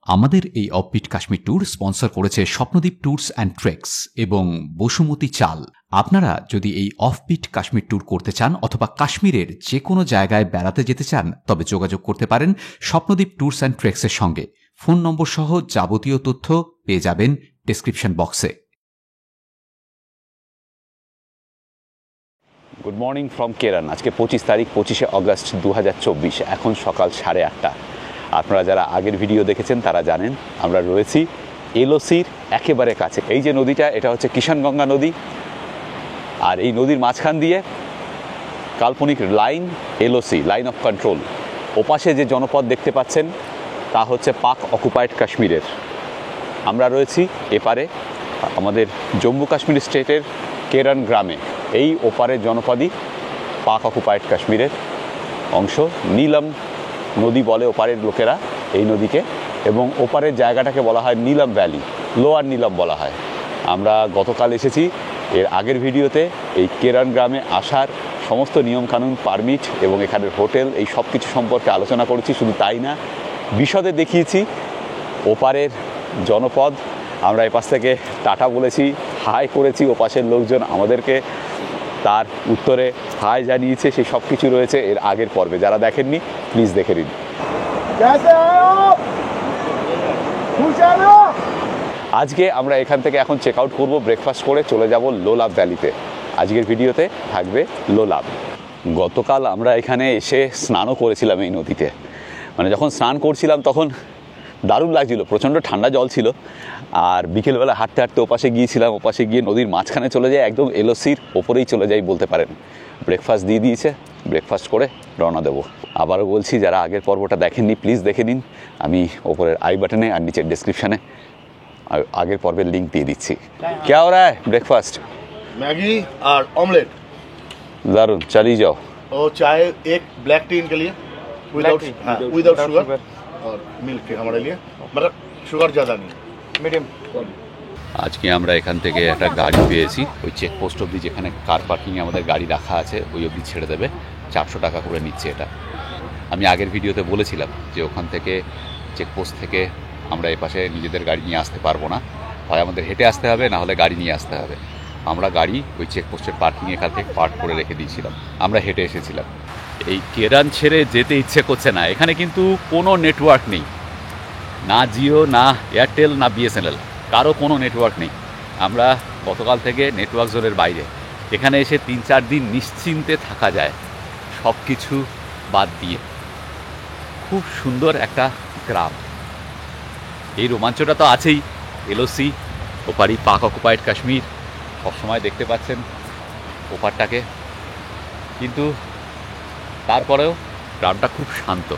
আমাদের এই offbeat Kashmir tour sponsor করেছে স্বপ্নদ্বীপ ট্যুরস অ্যান্ড ট্রেকস এবং বসুমতী চাল। আপনারা যদি এই অফবিট কাশ্মীর ট্যুর করতে চান অথবা কাশ্মীরের যে কোনো জায়গায় বেড়াতে যেতে চান তবে যোগাযোগ করতে পারেন স্বপ্নদ্বীপ ট্যুরস অ্যান্ড ট্রেকসের সঙ্গে। ফোন নম্বর সহ যাবতীয় তথ্য পেয়ে যাবেন ডেসক্রিপশন বক্সে। Good morning from Keran. আজকে 25 তারিখ, 25শে অগস্ট 2024। এখন সকাল 8:30। আপনারা যারা আগের ভিডিও দেখেছেন তারা জানেন আমরা রয়েছি এলওসির একেবারে কাছে। এই যে নদীটা, এটা হচ্ছে কিষানগঙ্গা নদী, আর এই নদীর মাঝখান দিয়ে কাল্পনিক line LOC, line of control. ওপাশে যে জনপদ দেখতে পাচ্ছেন তা হচ্ছে পাক অকুপাইড কাশ্মীরের। আমরা রয়েছি এপারে আমাদের জম্মু কাশ্মীর স্টেটের কেরান গ্রামে। এই ওপারের জনপদই পাক অকুপাইড কাশ্মীরের অংশ। নীলম নদী বলে ওপারের লোকেরা এই নদীকে, এবং ওপারের জায়গাটাকে বলা হয় নীলম ভ্যালি, লোয়ার নীলম বলা হয়। আমরা গতকাল এসেছি, এর আগের ভিডিওতে এই কেরান গ্রামে আসার সমস্ত নিয়মকানুন, পারমিট এবং এখানের হোটেল, এই সব কিছু সম্পর্কে আলোচনা করেছি। শুধু তাই না, বিশদে দেখিয়েছি ওপারের জনপদ। আমরা এপাশ থেকে টাটা বলেছি, হাই করেছি, ওপাশের লোকজন আমাদেরকে তার উত্তরে হাই জানিয়েছে। সেই সব কিছু রয়েছে এর আগের পর্বে। যারা দেখেননি প্লিজ দেখে নিন। আজকে আমরা এখান থেকে এখন চেক আউট করবো, ব্রেকফাস্ট করে চলে যাব লোলাব ভ্যালিতে। আজকের ভিডিওতে থাকবে লোলাব। গতকাল আমরা এখানে এসে স্নানও করেছিলাম এই নদীতে। মানে যখন স্নান করছিলাম তখন দারুণ লাগছিল, প্রচণ্ড ঠান্ডা জল ছিল। আর বিকেলবেলা হাঁটতে হাঁটতে ওপাশে গিয়েছিলাম, ওপাশে গিয়ে নদীর মাঝখানে চলে যায়, একদম এলওসির ওপরেই চলে যাই বলতে পারেন। ব্রেকফাস্ট দিয়ে দিয়েছে, ব্রেকফাস্ট করে রওনা দেবো। আবারও বলছি, যারা আগের পর্বটা দেখেননি প্লিজ দেখে নিন। আমি ওপরের আই বাটনে আর নিচের ডেসক্রিপশানে আগের পর্বের লিঙ্ক দিয়ে দিচ্ছি। क्या हो रहा है ब्रेकफास्ट? मैगी और ऑमलेट। दारुण, चलिए जाओ। और चाय एक ब्लैक टी इनके लिए विदाउट शुगर, और मिल्क टी हमारे लिए, मतलब शुगर ज़्यादा नहीं, मीडियम। আজকে আমরা এখান থেকে একটা গাড়ি পেয়েছি। ওই চেকপোস্ট অবধি, যেখানে কার পার্কিংয়ে আমাদের গাড়ি রাখা আছে, ওই অবধি ছেড়ে দেবে। 400 টাকা করে নিচ্ছে এটা। আমি আগের ভিডিওতে বলেছিলাম যে ওখান থেকে, চেকপোস্ট থেকে আমরা এপাশে নিজেদের গাড়ি নিয়ে আসতে পারবো না, হয় আমাদের হেঁটে আসতে হবে, না হলে গাড়ি নিয়ে আসতে হবে। আমরা গাড়ি ওই চেকপোস্টের পার্কিংয়ে এখান থেকে পার্ক করে রেখে দিয়েছিলাম, আমরা হেঁটে এসেছিলাম। এই কেরান ছেড়ে যেতে ইচ্ছে করছে না। এখানে কিন্তু কোনো নেটওয়ার্ক নেই, না জিও, না এয়ারটেল, না বিএসএনএল, কারো কোনো নেটওয়ার্ক নেই। আমরা গতকাল থেকে নেটওয়ার্ক জোনের বাইরে। এখানে এসে 3-4 দিন নিশ্চিন্তে থাকা যায়, সব কিছু বাদ দিয়ে। খুব সুন্দর একটা গ্রাম। এই রোমাঞ্চটা তো আছেই। এলওসি, ওপারই পাক অকুপাইড কাশ্মীর, সবসময় দেখতে পাচ্ছেন ওপারটাকে। কিন্তু তারপরেও গ্রামটা খুব শান্ত,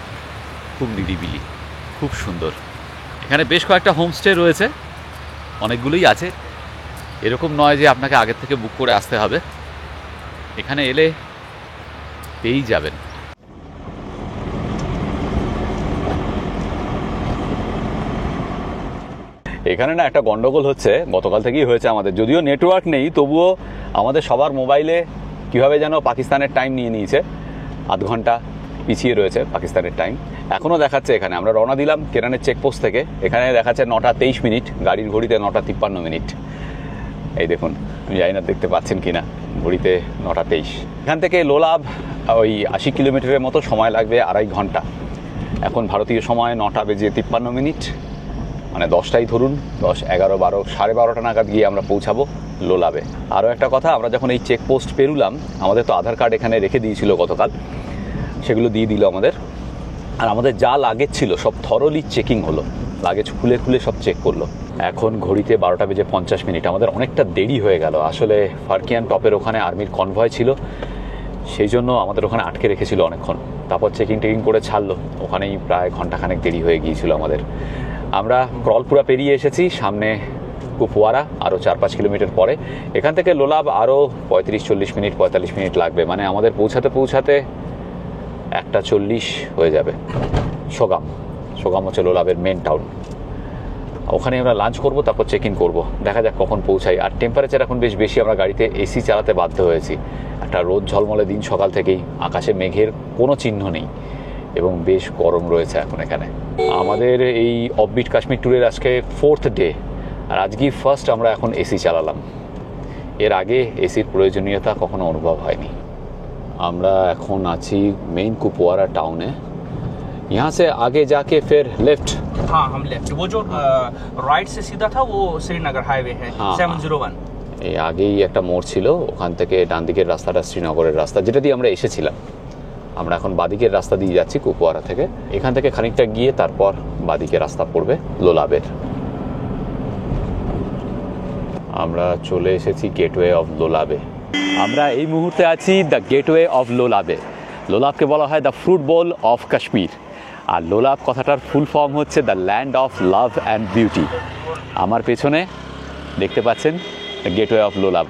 খুব নিরিবিলি, খুব সুন্দর। এখানে বেশ কয়েকটা হোমস্টে রয়েছে, অনেকগুলোই আছে। এরকম নয় যে আপনাকে আগের থেকে বুক করে আসতে হবে, এখানে এলে পেয়েই যাবেন। এখানে না একটা গন্ডগোল হচ্ছে, গতকাল থেকেই হয়েছে আমাদের। যদিও নেটওয়ার্ক নেই, তবুও আমাদের সবার মোবাইলে কীভাবে যেন পাকিস্তানের টাইম নিয়ে নিয়েছে। আধ ঘন্টা পিছিয়ে রয়েছে পাকিস্তানের টাইম। এখনও দেখাচ্ছে এখানে, আমরা রওনা দিলাম কেরানের চেকপোস্ট থেকে, এখানে দেখাচ্ছে 9:23, গাড়ির ঘড়িতে 9:53। এই দেখুন, আমি জানি না দেখতে পাচ্ছেন কি না, ঘড়িতে 9:23। এখান থেকে লোলাব ওই 80 কিলোমিটারের মতো সময় লাগবে, 2.5 ঘন্টা। এখন ভারতীয় সময় 9:53, মানে 10টাই ধরুন, 10, 11, 12, 12:30 নাগাদ গিয়ে আমরা পৌঁছাবো লোলাবে। আরও একটা কথা, আমরা যখন এই চেকপোস্ট পেরুলাম, আমাদের তো আধার কার্ড এখানে রেখে দিয়েছিল গতকাল, সেগুলো দিয়ে দিল আমাদের। আর আমাদের যা লাগেজ ছিল সব থরলি চেকিং হলো, লাগেজ খুলে খুলে সব চেক করলো। এখন ঘড়িতে 12:50। আমাদের অনেকটা দেরি হয়ে গেল। আসলে ফারকিয়ান টপের ওখানে আর্মির কনভয় ছিল, সেই জন্য আমাদের ওখানে আটকে রেখেছিল অনেকক্ষণ। তারপর চেকিং করে ছাড়লো, ওখানেই প্রায় ঘন্টাখানেক দেরি হয়ে গিয়েছিল আমাদের। আমরা ক্রলপুরা পেরিয়ে এসেছি, সামনে কুপওয়ারা আরও 4-5 কিলোমিটার পরে। এখান থেকে লোলাব আরও 45 মিনিট লাগবে, মানে আমাদের পৌঁছাতে 1:40 হয়ে যাবে। সোগাম হচ্ছে লোলাবের মেন টাউন। ওখানে আমরা লাঞ্চ করব, তারপর চেক ইন করবো। দেখা যাক কখন পৌঁছাই। আর টেম্পারেচার এখন বেশ বেশি, আমরা গাড়িতে এসি চালাতে বাধ্য হয়েছি। একটা রোদ ঝলমলে দিন সকাল থেকেই, আকাশে মেঘের কোনো চিহ্ন নেই। এবং বেশ গরম রয়েছে এখন এখানে। আমাদের এই অফবিট কাশ্মীর ট্যুরের আজকে 4th ডে, আর আজকেই ফার্স্ট আমরা এখন এসি চালালাম। এর আগে এসির প্রয়োজনীয়তা কখনো অনুভব হয়নি। আমরা এখন আছি মেইন কুপওয়ারা টাউনে। यहाँ से आगे जाके फिर लेफ्ट। हाँ, हम लेफ्ट, वो जो राइट से सीधा था वो श्रीनगर हाईवे है, 701। এই আগেই একটা মোড় ছিল, ওখান থেকে ডান দিকের রাস্তাটা শ্রীনগরের রাস্তা, যেটা দিয়ে আমরা এসেছিলাম। আমরা এখন বাদিকের রাস্তা দিয়ে যাচ্ছি কুপওয়ারা থেকে। এখান থেকে খানিকটা গিয়ে তারপর বাদিকে রাস্তা পড়বে লোলাবের। আমরা চলে এসেছি গেটওয়ে অফ লোলাবে। আমরা এই মুহূর্তে আছি দ্য গেটওয়ে অফ লোলাবে। লোলাবকে বলা হয় the fruit bowl of Kashmir, আর লোলাব কথাটার ফুল ফর্ম হচ্ছে the land of love and beauty. আমার পেছনে দেখতে পাচ্ছেন গেটওয়ে অফ লোলাব।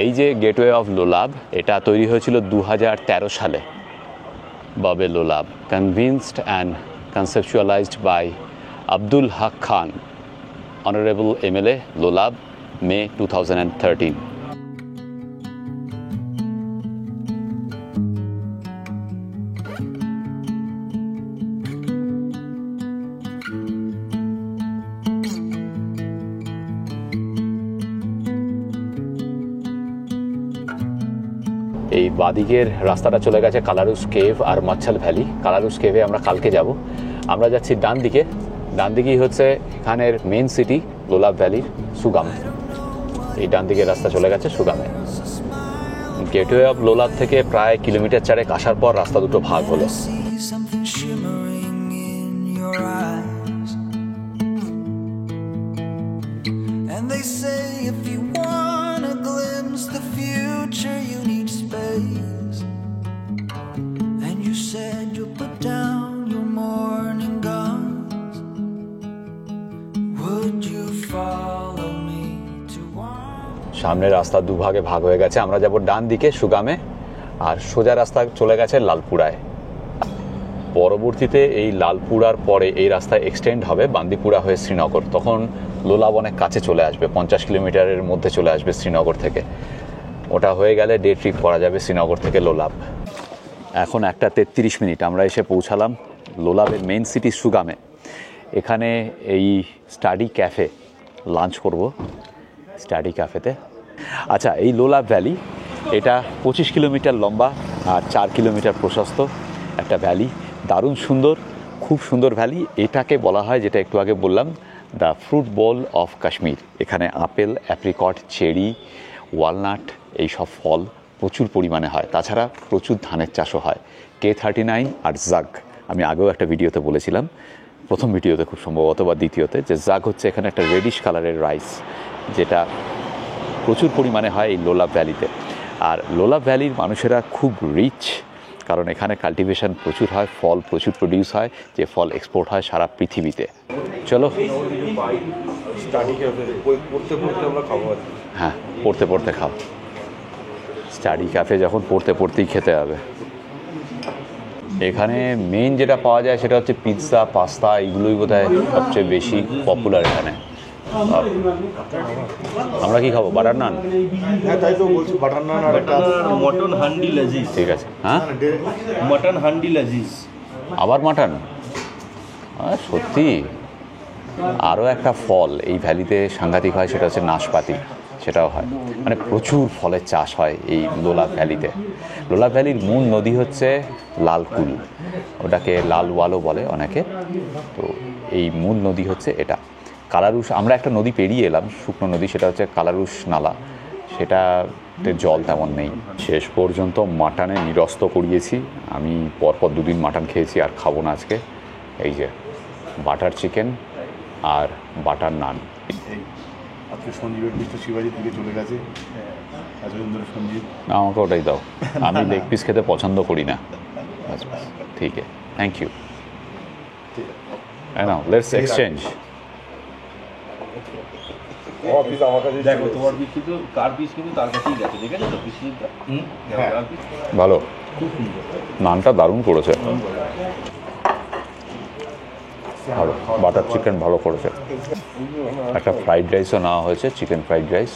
এই যে গেটওয়ে অফ লোলাব, এটা তৈরি হয়েছিল 2013 সালে। ববে Lolab, convinced and conceptualised by Abdul Haq Khan, honourable MLA Lolab, May 2013। এই বাদিকের রাস্তাটা চলে গেছে কালারুস কেভ আর মাচ্ছাল ভ্যালি। কালারুস কেভে আমরা কালকে যাব। আমরা যাচ্ছি ডান দিকে। ডান দিকেই হচ্ছে এখানের মেন সিটি লোলাব ভ্যালির সুগাম। এই ডান দিকের রাস্তা চলে গেছে সুগামে। গেটওয়ে অফ লোলাব থেকে প্রায় কিলোমিটার 4 আসার পর রাস্তা দুটো ভাগ হলো। সামনের রাস্তা দুভাগে ভাগ হয়ে গেছে। আমরা যাব ডান দিকে সুগামে, আর সোজা রাস্তা চলে গেছে লালপুরায়। পরবর্তীতে এই লালপুরার পরে এই রাস্তা এক্সটেন্ড হবে বান্দিপুরা হয়ে শ্রীনগর। তখন লোলাব অনেক কাছে চলে আসবে, 50 কিলোমিটারের মধ্যে চলে আসবে শ্রীনগর থেকে। ওটা হয়ে গেলে ডে ট্রিপ করা যাবে শ্রীনগর থেকে লোলাব। এখন 1:33 মিনিট আমরা এসে পৌঁছালাম লোলাবের মেইন সিটি সুগামে। এখানে এই স্টাডি ক্যাফে লাঞ্চ করব, স্টাডি ক্যাফেতে। আচ্ছা, এই লোলাব ভ্যালি এটা 25 কিলোমিটার লম্বা আর 4 কিলোমিটার প্রশস্ত একটা ভ্যালি। দারুণ সুন্দর, খুব সুন্দর ভ্যালি। এটাকে বলা হয়, যেটা একটু আগে বললাম, the fruit bowl of Kashmir. এখানে আপেল, অ্যাপ্রিকট, চেরি, ওয়ালনাট এই সব ফল প্রচুর পরিমাণে হয়। তাছাড়া প্রচুর ধানের চাষও হয়। K39 আর জাগ, আমি আগেও একটা ভিডিওতে বলেছিলাম, প্রথম ভিডিওতে খুব সম্ভবত বা দ্বিতীয়তে, যে জাগ হচ্ছে এখানে একটা রেডিশ কালারের রাইস, যেটা প্রচুর পরিমাণে হয় এই লোলাব ভ্যালিতে। আর লোলাব ভ্যালির মানুষেরা খুব রিচ, কারণ এখানে কাল্টিভেশন প্রচুর হয়, ফল প্রচুর প্রডিউস হয়, যে ফল এক্সপোর্ট হয় সারা পৃথিবীতে। চলো, হ্যাঁ, পড়তে পড়তে খাও। স্টাডি ক্যাফে যখন পড়তে পড়তেই খেতে হবে। এখানে মেইন যেটা পাওয়া যায় সেটা হচ্ছে পিৎজা, পাস্তা, এগুলোই বোধহয় সবচেয়ে বেশি পপুলার এখানে। আমরা কি খাবো? বাটার নান? হ্যাঁ, তাই তো বলছি, বাটার নান আর একটা মটন হান্ডি লাজিজ। ঠিক আছে। হ্যাঁ, মটন হান্ডি লাজিজ। আবার মাটন? সত্যি। আরও একটা ফল এই ভ্যালিতে সাংঘাতিক হয়, সেটা হচ্ছে নাশপাতি, সেটাও হয়। মানে প্রচুর ফলের চাষ হয় এই লোলাব ভ্যালিতে। লোলাব ভ্যালির মূল নদী হচ্ছে লালকুল, ওটাকে লালওয়ালও বলে অনেকে। তো এই মূল নদী হচ্ছে এটা। কালারুস, আমরা একটা নদী পেরিয়ে এলাম, শুকনো নদী, সেটা হচ্ছে কালারুস নালা, সেটাতে জল তেমন নেই। শেষ পর্যন্ত মাটনে নিরস্ত করিয়েছি। আমি পরপর 2 দিন মাটন খেয়েছি, আর খাবো না আজকে। এই যে বাটার চিকেন আর বাটার নান। আজকে সঞ্জীবের পিসটা শিবাজির দিকে চলে গেছে। এতদিন ধরে সঞ্জীব, আমাকে ওটাই দাও, আমি লেগ পিস খেতে পছন্দ করি না। ঠিক আছে, thank you. Now, let's exchange. দেখো তোমার পিস কিন্তু, কার পিস কিন্তু তার কাছেই গেছে, দেখেছো তো পিসটা? ভালো, খুব সুন্দর। নানটা দারুণ করেছে, ভালো। বাটার চিকেন ভালো করেছে। একটা ফ্রাইড রাইসও নেওয়া হয়েছে, চিকেন ফ্রাইড রাইস।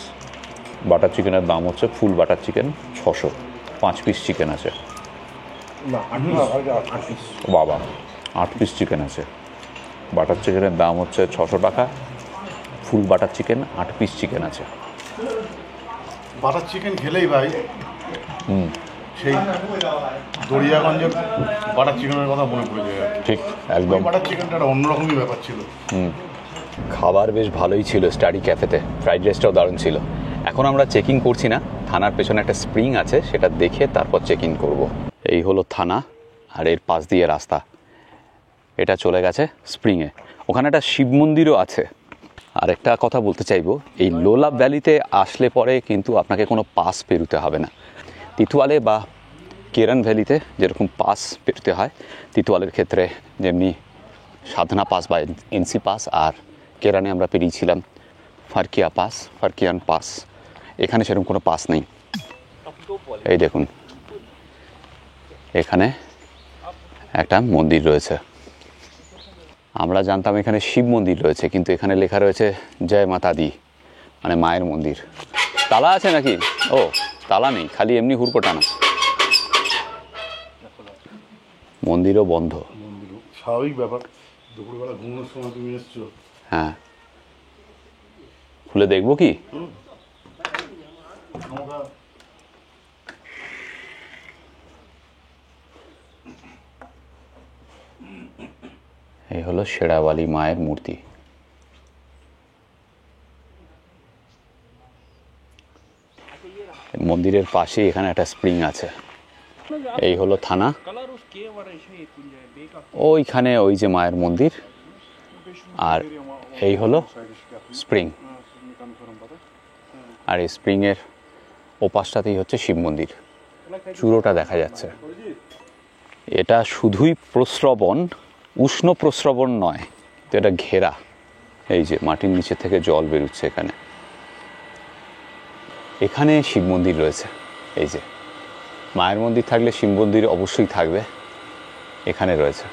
বাটার চিকেনের দাম হচ্ছে, ফুল বাটার চিকেন 600, 5 পিস চিকেন আছে। না 8 পিস। বাবা 8 পিস চিকেন আছে। বাটার চিকেনের দাম হচ্ছে 600 টাকা। ফুল বাটার চিকেন 8 পিস চিকেন আছে। বাটার চিকেন খেলেই ভাই সেই দরিয়াগঞ্জের বাটার চিকেনের কথা মনে পড়ে যায়। ঠিক একদম। বাটার চিকেনটা একটা অন্যরকমই ব্যাপার ছিল। খাবার বেশ ভালোই ছিল স্টাডি ক্যাফেতে, ফ্রাইড রাইসটাও দারুণ ছিল। এখন আমরা চেকিং করছি না, থানার পেছনে একটা স্প্রিং আছে সেটা দেখে তারপর চেক ইন করবো। এই হলো থানা, আর এর পাশ দিয়ে রাস্তা, এটা চলে গেছে স্প্রিংয়ে। ওখানে একটা শিব মন্দিরও আছে। আর একটা কথা বলতে চাইবো, এই লোলাব ভ্যালিতে আসলে পরে কিন্তু আপনাকে কোনো পাস পেরোতে হবে না। তিতুয়ালে বা কেরান ভ্যালিতে যেরকম পাস পেরোতে হয়, তিতুয়ালের ক্ষেত্রে যেমনি সাধনা পাস বা এনসি পাস, আর কেরানে আমরা পেরিয়েছিলাম ফারকিয়ান পাস। এখানে সেরকম কোনো পাস নেই। এই দেখুন, এখানে একটা মন্দির রয়েছে। আমরা জানতাম এখানে শিব মন্দির রয়েছে, কিন্তু এখানে লেখা রয়েছে জয় মাতা দি, মানে মায়ের মন্দির। তালা আছে নাকি? ও তালা নেই, খালি এমনি হুড়কোটানা। মন্দিরও বন্ধ। স্বাভাবিক ব্যাপার, দুপুরবেলা ঘুমানোর সময় তুমি এসছো। হ্যাঁ, খুলে দেখবো কি? এই হলো শেরাওয়ালি মায়ের মূর্তি। মন্দিরের পাশে এখানে একটা স্প্রিং আছে। এই হলো থানা, ওইখানে ওই যে মায়ের মন্দির, আর এই হলো স্প্রিং। আর এই স্প্রিংয়ের ওপাশটাতেই হচ্ছে শিব মন্দির, চূড়োটা দেখা যাচ্ছে। এটা শুধুই প্রস্রবণ, উষ্ণ প্রস্রবণ নয়, তো এটা ঘেরা। এই যে মাটির নিচে থেকে জল বেরোচ্ছে এখানে। এখানে শিব মন্দির রয়েছে। এই যে মায়ের মন্দির থাকলে শিব মন্দির অবশ্যই থাকবে, এখানে রয়েছে।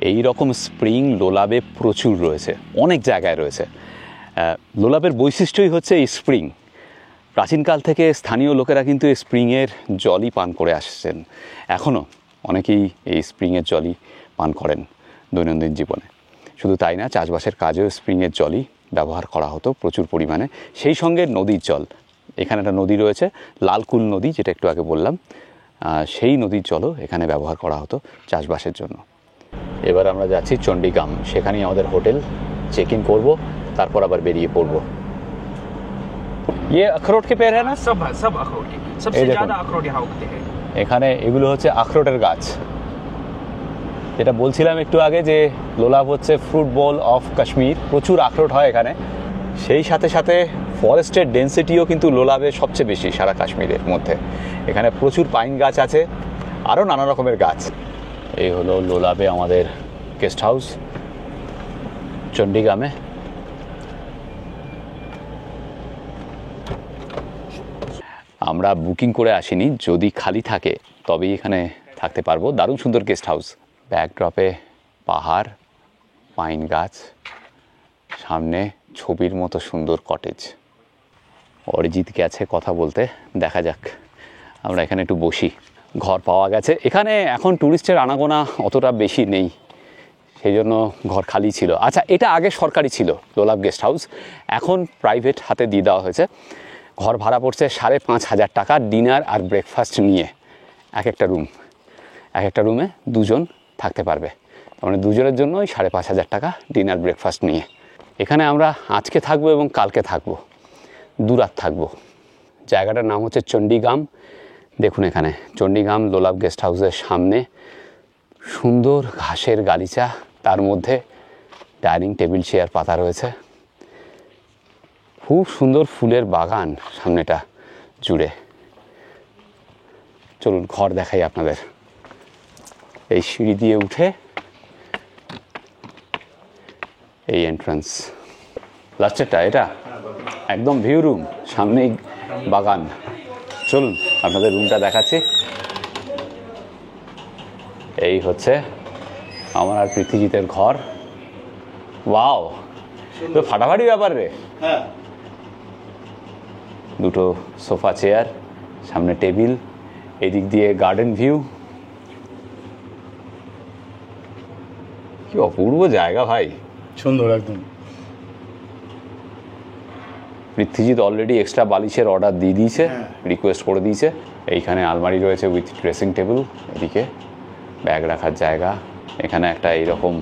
এই রকম স্প্রিং লোলাবে প্রচুর রয়েছে, অনেক জায়গায় রয়েছে। লোলাবের বৈশিষ্ট্যই হচ্ছে এই স্প্রিং। প্রাচীনকাল থেকে স্থানীয় লোকেরা কিন্তু এই স্প্রিংয়ের জলই পান করে আসছেন। এখনও অনেকেই এই স্প্রিংয়ের জলই পান করেন দৈনন্দিন জীবনে। শুধু তাই না, চাষবাসের কাজেও স্প্রিংয়ের জলই ব্যবহার করা হতো প্রচুর পরিমাণে। সেই সঙ্গে নদীর জল, এখানে একটা নদী রয়েছে লালকুল নদী, যেটা একটু আগে বললাম, সেই নদীর জলও এখানে ব্যবহার করা হতো চাষবাসের জন্য। এবার আমরা যাচ্ছি চণ্ডীগ্রাম, সেখানেই আমাদের হোটেল। চেক ইন করবো, তারপর আবার বেরিয়ে পড়বো। ये अखरोट के पेड़ है ना? सब अखरोट के, सबसे ज्यादा अखरोट यहाँ उगते हैं। এখানে এগুলো হচ্ছে আখরোটের গাছ। যেটা বলছিলাম একটু আগে যে লোলাব হচ্ছে ফ্রুট বোল অফ কাশ্মীর, প্রচুর আখরোট হয় এখানে। সেই সাথে সাথে ফরেস্টের ডেন্সিটিও কিন্তু লোলাবে সবচেয়ে বেশি সারা কাশ্মীরের মধ্যে। এখানে প্রচুর পাইন গাছ আছে, আরও নানা রকমের গাছ। এই হলো লোলাবে আমাদের গেস্ট হাউস চণ্ডীগ্রামে। আমরা বুকিং করে আসিনি, যদি খালি থাকে তবেই এখানে থাকতে পারবো। দারুণ সুন্দর গেস্ট হাউস, ব্যাকড্রপে পাহাড়, পাইন গাছ, সামনে ছবির মতো সুন্দর কটেজ। অরিজিৎ গেছে কথা বলতে, দেখা যাক। আমরা এখানে একটু বসি। ঘর পাওয়া গেছে এখানে। এখন ট্যুরিস্টের আনাগোনা অতটা বেশি নেই, সেই জন্য ঘর খালি ছিল। আচ্ছা, এটা আগে সরকারি ছিল লোলাব গেস্ট হাউস, এখন প্রাইভেট হাতে দিয়ে দেওয়া হয়েছে। ঘর ভাড়া পড়ছে 5,500 টাকা, ডিনার আর ব্রেকফাস্ট নিয়ে। এক একটা রুমে দুজন থাকতে পারবে, মানে দুজনের জন্য ওই 5,500 টাকা ডিনার ব্রেকফাস্ট নিয়ে। এখানে আমরা আজকে থাকবো এবং কালকে থাকবো, 2 রাত থাকবো। জায়গাটার নাম হচ্ছে চণ্ডীগ্রাম। দেখুন এখানে চণ্ডীগ্রাম লোলাব গেস্ট হাউসের সামনে সুন্দর ঘাসের গালিচা, তার মধ্যে ডাইনিং টেবিল চেয়ার পাতা রয়েছে। খুব সুন্দর ফুলের বাগান সামনেটা জুড়ে। চলুন ঘর দেখাই আপনাদের। এই সিঁড়ি দিয়ে উঠে এই এন্ট্রান্স, লাস্টেরটা এটা একদম ভিউ রুম, সামনেই বাগান। চলুন আপনাদের রুমটা দেখাচ্ছি। এই হচ্ছে আমার আর পৃথ্বীজিতের ঘর। ওয়াও, তো ফাটাফাটি ব্যাপার রে। হ্যাঁ, 2টো সোফা চেয়ার, সামনে টেবিল, এদিক দিয়ে গার্ডেন ভিউ, কি অপূর্ব জায়গা ভাই। সুন্দর একদম। পৃথ্বীজিৎ অলরেডি এক্সট্রা বালিশের অর্ডার দিয়ে দিয়েছে, রিকোয়েস্ট করে দিয়েছে। এইখানে আলমারি রয়েছে উইথ ড্রেসিং টেবিল, এদিকে ব্যাগ রাখার জায়গা, এখানে একটা এইরকম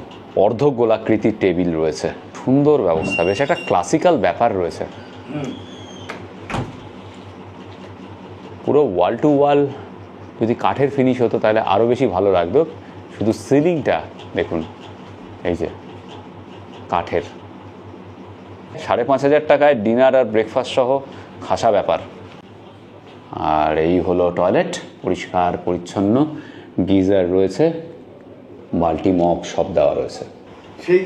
অর্ধ গোলাকৃতির টেবিল রয়েছে, সুন্দর ব্যবস্থা, বেশ একটা ক্লাসিক্যাল ব্যাপার রয়েছে। পুরো ওয়াল টু ওয়াল যদি কাঠের ফিনিশ হতো তাহলে আরও বেশি ভালো লাগতো। শুধু সিলিংটা দেখুন, এই যে কাঠের। 5,500 টাকায় ডিনার আর ব্রেকফাস্ট সহ খাসা ব্যাপার। আর এই হলো টয়লেট, পরিষ্কার পরিচ্ছন্ন, গিজার রয়েছে, বালতি মগ সব দেওয়া রয়েছে। সেই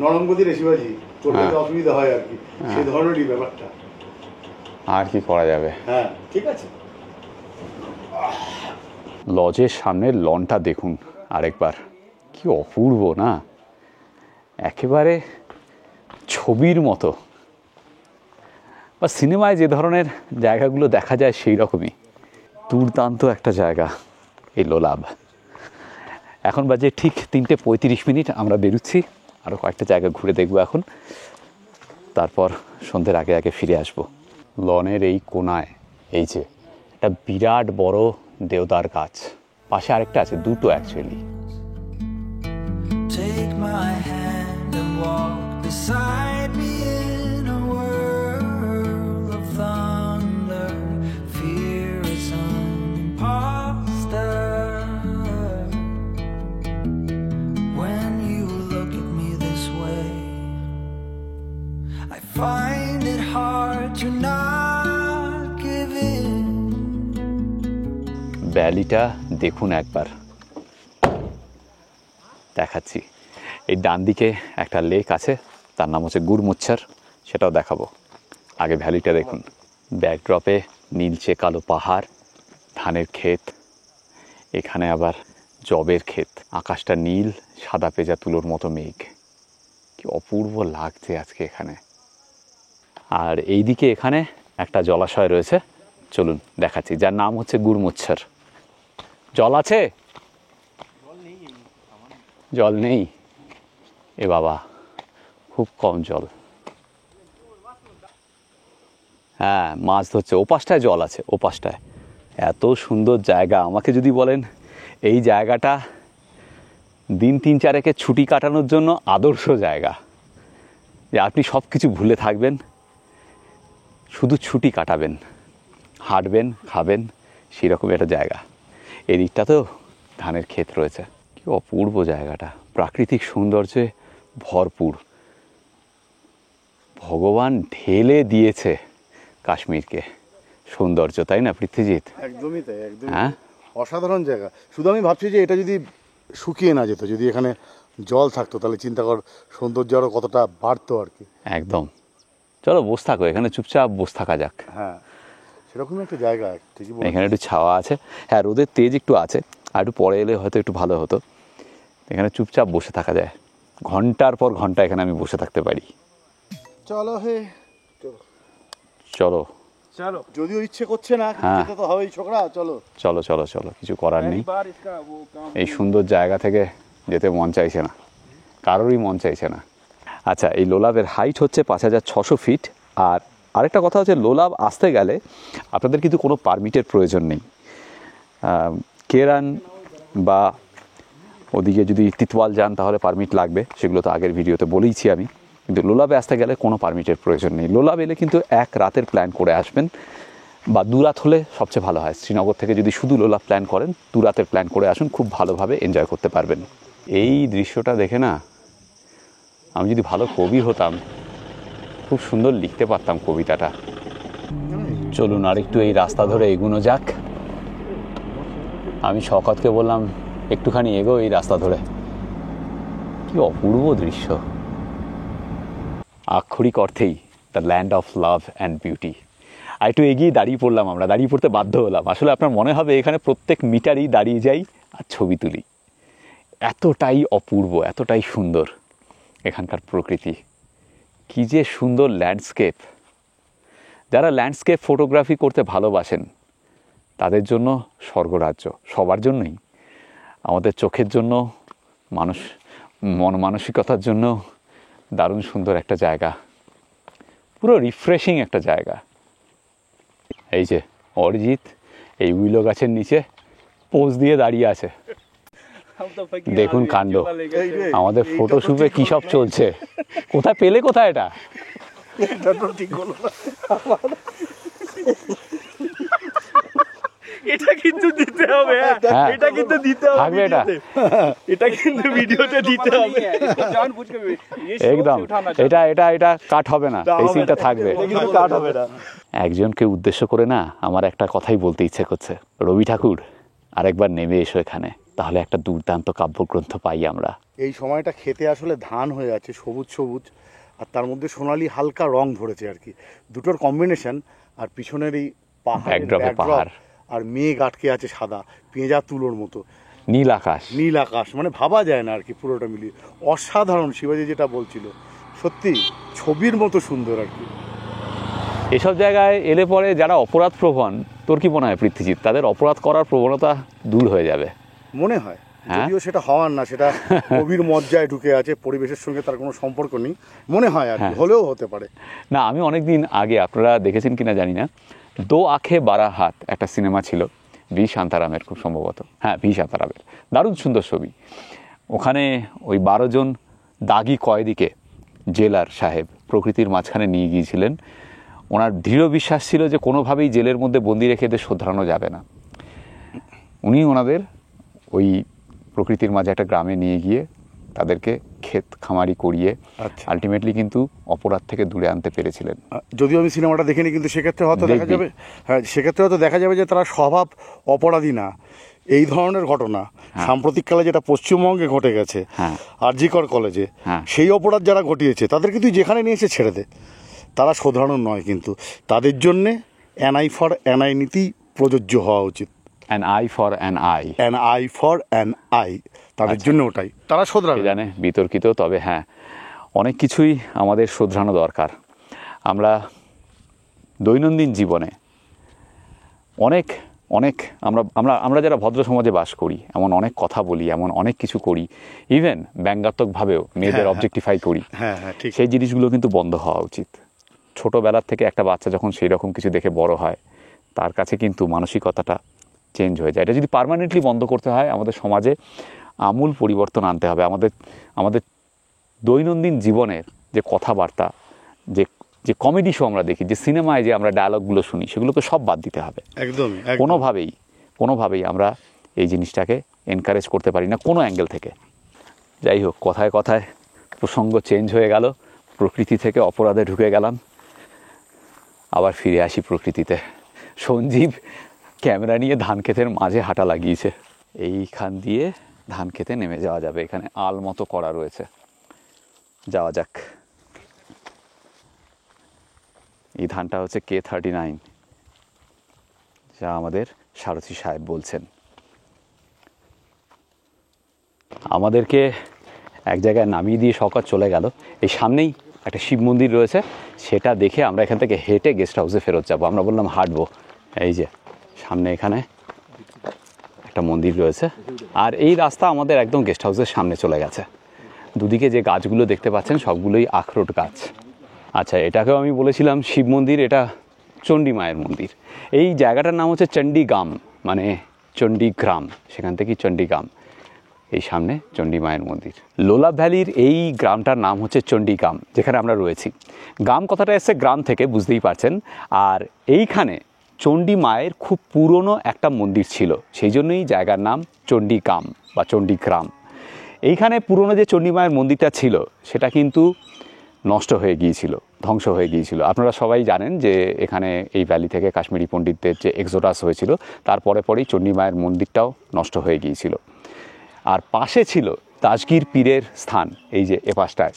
নরমগতি রেশিবাজি করতে অসুবিধা হয় আর কি, সেই ধরনেরই ব্যাপারটা। আর কি করা যাবে। হ্যাঁ ঠিক আছে। লজের সামনের লনটা দেখুন আরেকবার, কি অপূর্ব না, একেবারে ছবির মতো, বা সিনেমায় যে ধরনের জায়গাগুলো দেখা যায় সেই রকমই দুর্দান্ত একটা জায়গা এই লোলাব। এখন বাজে ঠিক 3:35, আমরা বেরোচ্ছি, আরও কয়েকটা জায়গা ঘুরে দেখবো এখন, তারপর সন্ধ্যের আগে আগে ফিরে আসব। লনের এই কোনায় এই যে একটা বিরাট বড় দেওদার গাছ, পাশে আরেকটা আছে, দুটো actually. Take my hand and walk beside me in a world of thunder. Fear is an imposter. When you look at me this way, I find it hard to not give in. ভ্যালিটা দেখুন একবার, দেখাচ্ছি। এই ডান দিকে একটা lake আছে, তার নাম হচ্ছে গুড়মুচ্ছর, সেটাও দেখাবো। আগে ভ্যালিটা দেখুন, ব্যাকড্রপে নীলচে কালো পাহাড়, ধানের ক্ষেত, এখানে আবার জবের ক্ষেত, আকাশটা নীল, সাদা পেঁজা তুলোর মতো মেঘ, কি অপূর্ব লাগছে আজকে এখানে। আর এই দিকে এখানে একটা জলাশয় রয়েছে, চলুন দেখাচ্ছি, যার নাম হচ্ছে গুড়মুচ্ছর। জল আছে? জল নেই, এ বাবা, খুব কম জল। হ্যাঁ, মাছ ধরছে, ওপাশটায় জল আছে, ওপাশটায়। এত সুন্দর জায়গা, আমাকে যদি বলেন এই জায়গাটা দিন 3-4 ছুটি কাটানোর জন্য আদর্শ জায়গা, যে আপনি সব কিছু ভুলে থাকবেন, শুধু ছুটি কাটাবেন, হাঁটবেন, খাবেন, সেরকম একটা জায়গা। এদিকটা তো ধানের ক্ষেত রয়েছে, কি অপূর্ব জায়গাটা, প্রাকৃতিক সৌন্দর্যে ভরপুর। ভগবান ঢেলে দিয়েছে কাশ্মীরকে সৌন্দর্য, তাই না পৃথ্বীজিৎ? একদমই তাই, একদমই। হ্যাঁ, অসাধারণ জায়গা। শুধু আমি ভাবছি যে এটা যদি শুকিয়ে না যেত, যদি এখানে জল থাকতো, তাহলে চিন্তা কর সৌন্দর্য আরও কতটা বাড়তো আর কি। একদম। চলো বসে থাকো এখানে, চুপচাপ বসে থাকা যাক। হ্যাঁ, সেরকমই একটা জায়গা, ঠিকই বলেছো। এখানে একটু ছাওয়া আছে, হ্যাঁ রোদের তেজ একটু আছে, আর একটু পরে এলে হয়তো একটু ভালো হতো। এখানে চুপচাপ বসে থাকা যায়, ঘন্টার পর ঘন্টা এখানে আমি বসে থাকতে পারি। চলো হে, চলো चलो যদিও ইচ্ছে করছে না, হ্যাঁ। যেতে তো হবেই ছোকরা, চলো। চলো চলো চলো, কিছু করার নেই। बार इसका वो काम এই সুন্দর জায়গা থেকে যেতে মন চাইছে না, কারোরই মন চাইছে না। আচ্ছা, এই লোলাবের হাইট হচ্ছে 5,600 ফিট। আর আরেকটা কথা হচ্ছে, লোলাব আসতে গেলে আপনাদের কিন্তু কোনো পারমিটের প্রয়োজন নেই। কেরান বা ওদিকে যদি তিতওয়াল যান তাহলে পারমিট লাগবে, সেগুলো তো আগের ভিডিওতে বলেইছি আমি। কিন্তু লোলাবে আসতে গেলে কোনো পারমিটের প্রয়োজন নেই। লোলাব এলে কিন্তু এক রাতের প্ল্যান করে আসবেন, বা 2 রাত হলে সবচেয়ে ভালো হয়। শ্রীনগর থেকে যদি শুধু লোলাব প্ল্যান করেন, 2 রাতের প্ল্যান করে আসুন, খুব ভালোভাবে এনজয় করতে পারবেন। এই দৃশ্যটা দেখে না, আমি যদি ভালো কবি হতাম, খুব সুন্দর লিখতে পারতাম কবিতাটা। চলুন আর একটু এই রাস্তা ধরে এগোনো যাক। আমি শওকতকে বললাম একটুখানি এগো এই রাস্তা ধরে, কি অপূর্ব দৃশ্য। আক্ষরিক অর্থেই the land of love and beauty. আর একটু এগিয়ে দাঁড়িয়ে পড়লাম, আমরা দাঁড়িয়ে পড়তে বাধ্য হলাম। আসলে আপনার মনে হবে এখানে প্রত্যেক মিটারই দাঁড়িয়ে যাই আর ছবি তুলি, এতটাই অপূর্ব, এতটাই সুন্দর এখানকার প্রকৃতি। কী যে সুন্দর ল্যান্ডস্কেপ। যারা ল্যান্ডস্কেপ ফটোগ্রাফি করতে ভালোবাসেন তাদের জন্য স্বর্গরাজ্য, সবার জন্যই। আমাদের চোখের জন্য মানুষ মন মানসিকতার জন্য দারুণ সুন্দর একটা জায়গা, পুরো রিফ্রেশিং একটা জায়গা। এই যে অরিজিৎ এই উইলো গাছের নিচে পোজ দিয়ে দাঁড়িয়ে আছে, দেখুন কাণ্ড। আমাদের ফটো শুটে কি সব চলছে, কোথায় পেলে কোথায় এটা? এটা কিন্তু দিতে হবে, এটা কিন্তু দিতে হবে, থাকবে এটা, এটা কিন্তু ভিডিওতে দিতে হবে একদম। এটা এটা এটা কাট হবে না, এই সিনটা থাকবে। কাট হবে না। একজনকে উদ্দেশ্য করে না আমার একটা কথাই বলতে ইচ্ছে করছে, রবি ঠাকুর আরেকবার নেমে এসো এখানে, তাহলে একটা দুর্দান্ত কাব্যগ্রন্থ পাই আমরা। এই সময়টা খেতে আসলে ধান হয়ে আছে, সবুজ সবুজ, আর তার মধ্যে সোনালি হালকা রং ধরেছে আর কি, দুটোর কম্বিনেশন। আর পিছনের এই ব্যাকড্রপে পাহাড় আর মেঘ আটকে আছে সাদা পেঁজা তুলোর মতো, নীল আকাশ, নীল আকাশ, মানে ভাবা যায় না আর কি পুরোটা মিলিয়ে। অসাধারণ, শিবাজি যেটা বলছিল সত্যি ছবির মতো সুন্দর আর কি। এসব জায়গায় এলে পরে যারা অপরাধ প্রবণ, তোর কি মনে হয় পৃথ্বীজিৎ, তাদের অপরাধ করার প্রবণতা দূর হয়ে যাবে? মনে হয়, হ্যাঁ? যদিও সেটা হওয়ার না, সেটা কবির মজ্জায় ঢুকে আছে, পরিবেশের সঙ্গে তার কোনো সম্পর্ক নেই মনে হয় আর কি, হলেও হতে পারে। না, আমি অনেকদিন আগে, আপনারা দেখেছেন কিনা জানি না, দো আঁখে বারা হাত একটা সিনেমা ছিল, ভি শান্তারামের, খুব সম্ভবত, হ্যাঁ ভি শান্তারামের, দারুণ সুন্দর ছবি। ওখানে ওই 12 জন দাগি কয়েদিকে জেলার সাহেব প্রকৃতির মাঝখানে নিয়ে গিয়েছিলেন। ওনার দৃঢ় বিশ্বাস ছিল যে কোনোভাবেই জেলের মধ্যে বন্দি রেখে এদের শোধরানো যাবে না। উনি ওনাদের ওই প্রকৃতির মাঝে একটা গ্রামে নিয়ে গিয়ে তাদেরকে ক্ষেত খামারি করিয়ে আলটিমেটলি কিন্তু অপরাধ থেকে দূরে আনতে পেরেছিলেন। যদিও আমি সিনেমাটা দেখিনি, কিন্তু সেক্ষেত্রে হয়তো দেখা যাবে, হ্যাঁ সেক্ষেত্রে হয়তো দেখা যাবে যে তারা স্বভাব অপরাধী না। এই ধরনের ঘটনা সাম্প্রতিককালে যেটা পশ্চিমবঙ্গে ঘটে গেছে আরজিকর কলেজে, সেই অপরাধ যারা ঘটিয়েছে তাদেরকে তুই যেখানে নিয়ে এসে ছেড়ে দে, তারা শোধরানোর নয়, কিন্তু তাদের জন্যে NI for NI নীতি প্রযোজ্য হওয়া উচিত। An I for an I, an I for an I, তাদের জন্য ওটাই, তারা শোধরাবে। জানে বিতর্কিত, তবে হ্যাঁ অনেক কিছুই আমাদের শোধরানো দরকার। আমরা দৈনন্দিন জীবনে অনেক অনেক আমরা আমরা আমরা যারা ভদ্র সমাজে বাস করি, এমন অনেক কথা বলি, এমন অনেক কিছু করি, ইভেন ব্যঙ্গাত্মকভাবেও মেয়েদের অবজেক্টিফাই করি, ঠিক, সেই জিনিসগুলো কিন্তু বন্ধ হওয়া উচিত। ছোটোবেলার থেকে একটা বাচ্চা যখন সেই রকম কিছু দেখে বড় হয়, তার কাছে কিন্তু মানসিকতাটা চেঞ্জ হয়ে যায়। এটা যদি পার্মানেন্টলি বন্ধ করতে হয়, আমাদের সমাজে আমূল পরিবর্তন আনতে হবে। আমাদের দৈনন্দিন জীবনের যে কথাবার্তা, যে কমেডি শো আমরা দেখি, যে সিনেমায় যে আমরা ডায়ালগগুলো শুনি, সেগুলোকে সব বাদ দিতে হবে। একদম কোনোভাবেই আমরা এই জিনিসটাকে এনকারেজ করতে পারি না কোনো অ্যাঙ্গেল থেকে। যাই হোক, কথায় কথায় প্রসঙ্গ চেঞ্জ হয়ে গেল, প্রকৃতি থেকে অপরাধে ঢুকে গেলাম, আবার ফিরে আসি প্রকৃতিতে। সঞ্জীব ক্যামেরা নিয়ে ধান ক্ষেতের মাঝে হাঁটা লাগিয়েছে। এইখান দিয়ে ধান খেতে নেমে যাওয়া যাবে, এখানে আল মতো করা রয়েছে, যাওয়া যাক। এই ধানটা হচ্ছে K39, যা আমাদের সারথী সাহেব বলছেন। আমাদেরকে এক জায়গায় নামিয়ে দিয়ে শওকত চলে গেল। এই সামনেই একটা শিব মন্দির রয়েছে, সেটা দেখে আমরা এখান থেকে হেঁটে গেস্ট হাউসে ফেরত যাবো। আমরা বললাম হাঁটবো। এই যে সামনে এখানে একটা মন্দির রয়েছে, আর এই রাস্তা আমাদের একদম গেস্ট হাউসের সামনে চলে গেছে। দুদিকে যে গাছগুলো দেখতে পাচ্ছেন সবগুলোই আখরোট গাছ। আচ্ছা, এটাকেও আমি বলেছিলাম শিব মন্দির, এটা চণ্ডী মায়ের মন্দির। এই জায়গাটার নাম হচ্ছে চণ্ডীগ্রাম, মানে চণ্ডীগ্রাম, সেখান থেকেই চণ্ডীগ্রাম। এই সামনে চণ্ডী মায়ের মন্দির। লোলাব ভ্যালির এই গ্রামটার নাম হচ্ছে চণ্ডীগ্রাম, যেখানে আমরা রয়েছি। গ্রাম কথাটা এসছে গ্রাম থেকে, বুঝতেই পারছেন। আর এইখানে চণ্ডী মায়ের খুব পুরনো একটা মন্দির ছিল, সেই জন্যই জায়গার নাম চণ্ডীগ্রাম বা চণ্ডীগ্রাম। এইখানে পুরনো যে চণ্ডী মায়ের মন্দিরটা ছিল, সেটা কিন্তু নষ্ট হয়ে গিয়েছিল, ধ্বংস হয়ে গিয়েছিল। আপনারা সবাই জানেন যে এখানে এই ভ্যালি থেকে কাশ্মীরি পণ্ডিতদের যে এক্সোডাস হয়েছিল, তারপরে পরেই চণ্ডী মায়ের মন্দিরটাও নষ্ট হয়ে গিয়েছিল। আর পাশে ছিল দাসগীর পীরের স্থান, এই যে এ পাশটায়।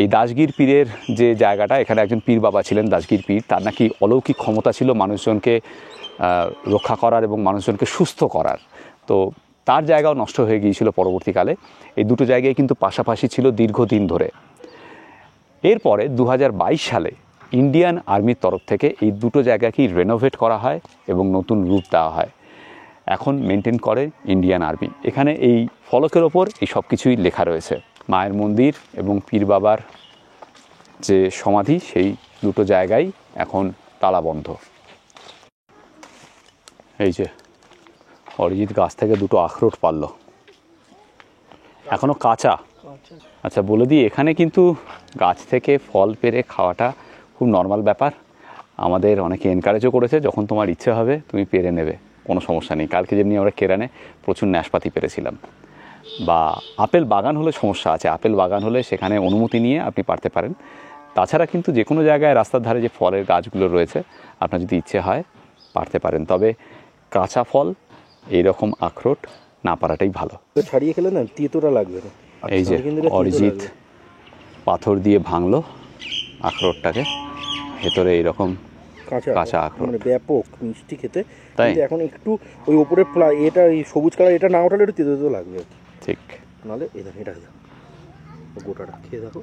এই দাসগীর পীরের যে জায়গাটা, এখানে একজন পীর বাবা ছিলেন, দাসগীর পীর। তার নাকি অলৌকিক ক্ষমতা ছিল মানুষজনকে রক্ষা করার এবং মানুষজনকে সুস্থ করার। তো তার জায়গাও নষ্ট হয়ে গিয়েছিল পরবর্তীকালে। এই দুটো জায়গায় কিন্তু পাশাপাশি ছিল দীর্ঘদিন ধরে। এরপরে 2022 সালে ইন্ডিয়ান আর্মির তরফ থেকে এই দুটো জায়গাকেই রেনোভেট করা হয় এবং নতুন রূপ দেওয়া হয়। এখন মেনটেন করে ইন্ডিয়ান আর্মি। এখানে এই ফলকের ওপর এই সব কিছুই লেখা রয়েছে। মায়ের মন্দির এবং পীর বাবার যে সমাধি, সেই দুটো জায়গায় এখন তালাবন্ধ। এই যে অরিজিৎ গাছ থেকে দুটো আখরোট পারল, এখনো কাঁচা। আচ্ছা বলে দিই, এখানে কিন্তু গাছ থেকে ফল পেড়ে খাওয়াটা খুব নর্মাল ব্যাপার। আমাদের অনেকে এনকারেজও করেছে, যখন তোমার ইচ্ছে হবে তুমি পেরে নেবে, কোনো সমস্যা নেই। কালকে যেমনি আমরা কেরানে প্রচুর ন্যাশপাতি পেরেছিলাম। বা আপেল বাগান হলে সমস্যা আছে, আপেল বাগান হলে সেখানে অনুমতি নিয়ে আপনি পারতে পারেন। তাছাড়া কিন্তু যে কোনো জায়গায় রাস্তার ধারে যে ফলের গাছগুলো রয়েছে, আপনার যদি ইচ্ছে হয় পারতে পারেন। তবে কাঁচা ফল এইরকম আখরোট না পারাটাই ভালো। ছাড়িয়ে খেলে না তেতোটা লাগবে না। এই যে অরিজিৎ পাথর দিয়ে ভাঙলো আখরোটটাকে, ভেতরে এইরকম কাঁচা আখরোট, মানে ব্যাপক মিষ্টি খেতে। তাই কিন্তু এখন একটু ওই ওপরে এটা এই সবুজ কালার এটা না ওঠালে একটু তেতো তেতো লাগবে আর কি। ঠিক। নাহলে এটা গোটাটা খেয়ে দেখো।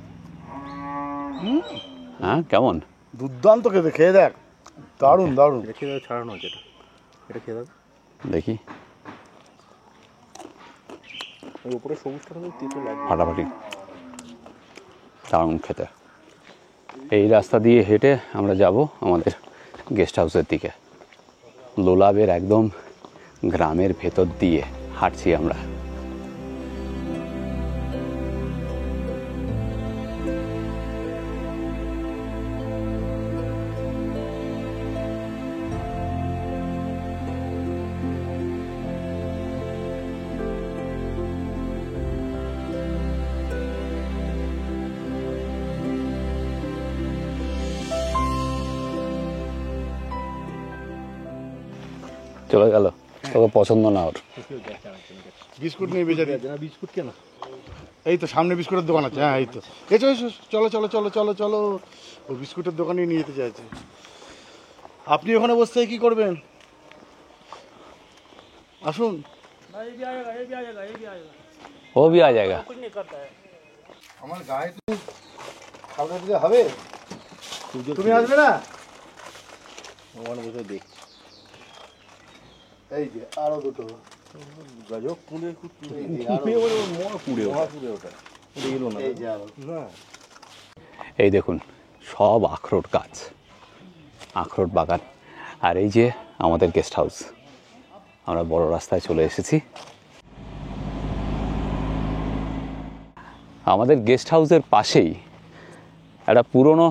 হ্যাঁ কেমন দুর্দান্ত খেতে, খেয়ে দেখ, দারুণ দারুণ। এটা খেয়ে ছাড়ানো আছে, এটা খেয়ে দেখো দেখি, ওই ওপরে সবুজটা তেতো লাগবে ফাটাফাটি, দারুণ খেতে। এই রাস্তা দিয়ে হেঁটে আমরা যাব আমাদের গেস্ট হাউসের দিকে। লোলাবের একদম গ্রামের ভেতর দিয়ে হাঁটছি আমরা। চলে গেল, তোকে পছন্দ না ওর। বিস্কুট নেই বেচারি। বিস্কুট কেন? এই তো সামনে বিস্কুটের দোকান আছে। হ্যাঁ এই তো, এসো এসো, চলো চলো চলো চলো চলো, ও বিস্কুটের দোকানে নিয়ে যেতে চাইছে। আপনি ওখানে বসে থেকে কি করবেন? আসুন। ও ভি আ জায়গা। আমার গায়ে তো খাবার দিতে হবে, তুমি আসবে না? ওখানে বসে দেখ। এই যে আরো দুটো গাজক কুঁড়ে ওটা এলো না। এই যে আরো না এই দেখুন সব আখরোট গাছ, আখরোট বাগান। আর এই যে আমাদের গেস্ট হাউস, আমরা বড় রাস্তায় চলে এসেছি। আমাদের গেস্ট হাউসের পাশেই একটা পুরনো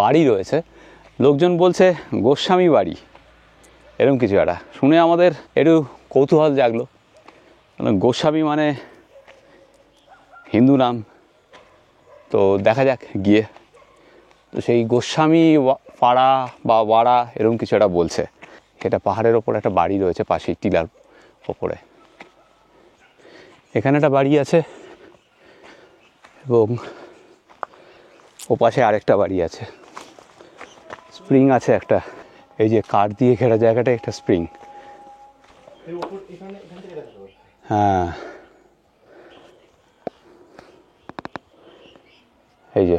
বাড়ি রয়েছে, লোকজন বলছে গোস্বামী বাড়ি, এরকম কিছু একটা শুনে আমাদের একটু কৌতূহল জাগলো। গোস্বামী মানে হিন্দু নাম, তো দেখা যাক গিয়ে। তো সেই গোস্বামী পাড়া বা ওয়াড়া এরকম কিছু একটা বলছে। এটা পাহাড়ের ওপর একটা বাড়ি রয়েছে, পাশেই টিলার ওপরে। এখানে একটা বাড়ি আছে এবং ও পাশে আরেকটা বাড়ি আছে, স্প্রিং আছে একটা। এই যে কাঠ দিয়ে ঘেরা জায়গাটা একটা স্প্রিং। হ্যাঁ এই যে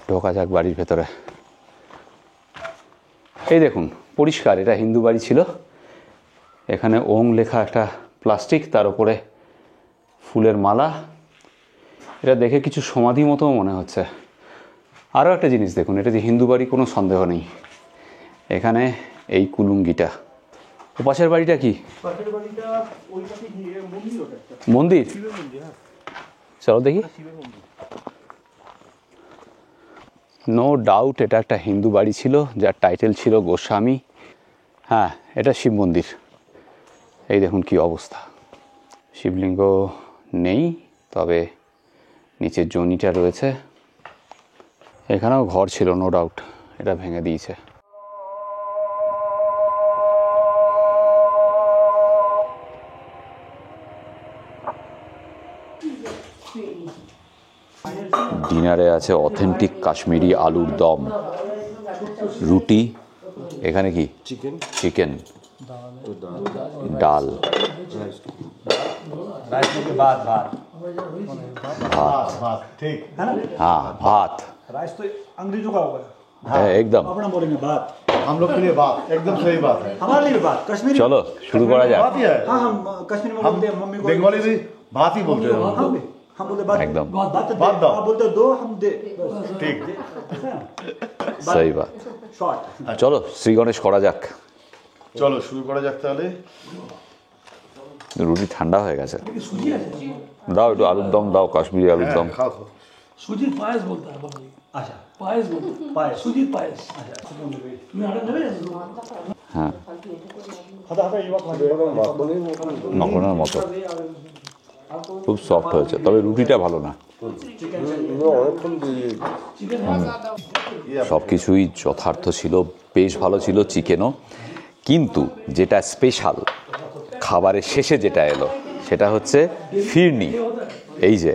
ঢোকা যাক বাড়ির ভেতরে। এই দেখুন পরিষ্কার, এটা হিন্দু বাড়ি ছিল। এখানে ওং লেখা একটা প্লাস্টিক, তার উপরে ফুলের মালা। এটা দেখে কিছু সমাধি মতো মনে হচ্ছে। আরও একটা জিনিস দেখুন, এটা যে হিন্দু বাড়ি কোনো সন্দেহ নেই। এখানে এই কুলুঙ্গিটা। ও পাশের বাড়িটা কি মন্দির? চলো দেখি। নো ডাউট এটা একটা হিন্দু বাড়ি ছিল, যার টাইটেল ছিল গোস্বামী। হ্যাঁ এটা শিব মন্দির। এই দেখুন কি অবস্থা, শিবলিঙ্গ নেই, তবে নিচের জনিটা রয়েছে। এখানেও ঘর ছিল নো ডাউট, এটা ভেঙে দিয়েছে। ডিনারে আছে অথেন্টিক কাশ্মীরি আলুর দম, রুটি, এখানে কি চিকেন, ডাল, ভাত, ঠিক। হ্যাঁ ভাত। राइस तो अंग्रेजों का होगा। একদম अपना बोलेंगे बात हम लोग के लिए बात एकदम सही बात है हमारे लिए भी बात कश्मीरी চলো শুরু করা যাক बात ही है हाँ हम कश्मीरी में हम बोलते हैं मम्मी को बंगाली भी बात ही बोलते हैं हम बोलते बात एकदम। बात तो बात दे दो। आप बोलते दो हम दे ठीक সহি বাত शॉर्ट চলো শ্রী গণেশ করা যাক চলো শুরু করা যাক তাহলে রুটি ঠান্ডা হয়ে গেছে দাও একটু আলুর দম দাও কাশ্মীরি আলুর দম খাও খাও সুজির পায়েস বলতে হয় বাঙালি अच्छा পায়েস বলতে पायस সুজির পায়েস তুমি আটা নেবে হ্যাঁ हता हता ये बात মাখনের মতো খুব সফট হয়েছে তবে রুটিটা ভালো না সব কিছুই যথার্থ ছিল বেশ ভালো ছিল চিকেনও কিন্তু যেটা স্পেশাল খাবারের শেষে যেটা এলো সেটা হচ্ছে ফিরনি এই যে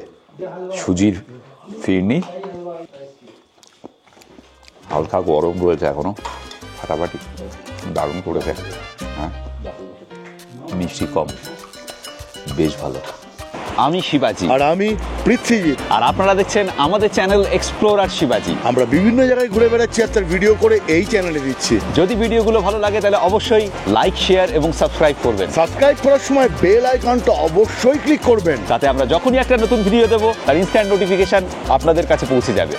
সুজির ফিরনি হালকা গরম রয়েছে এখনো ফাটাফাটি দারুণ করেছে হ্যাঁ মিষ্টি কম বেশ ভালো আমি শিবাজি আর আমি পৃথ্বীজিৎ আর আপনারা দেখছেন আমাদের চ্যানেল এক্সপ্লোরার শিবাজি আমরা বিভিন্ন জায়গায় ঘুরে বেড়াচ্ছি আর তার ভিডিও করে এই চ্যানেলে দিচ্ছি যদি ভিডিওগুলো ভালো লাগে তাহলে অবশ্যই লাইক শেয়ার এবং সাবস্ক্রাইব করবেন সাবস্ক্রাইব করার সময় বেল আইকনটা অবশ্যই ক্লিক করবেন তাতে আমরা যখনই একটা নতুন ভিডিও দেবো তার ইনস্ট্যান্ট নোটিফিকেশন আপনাদের কাছে পৌঁছে যাবে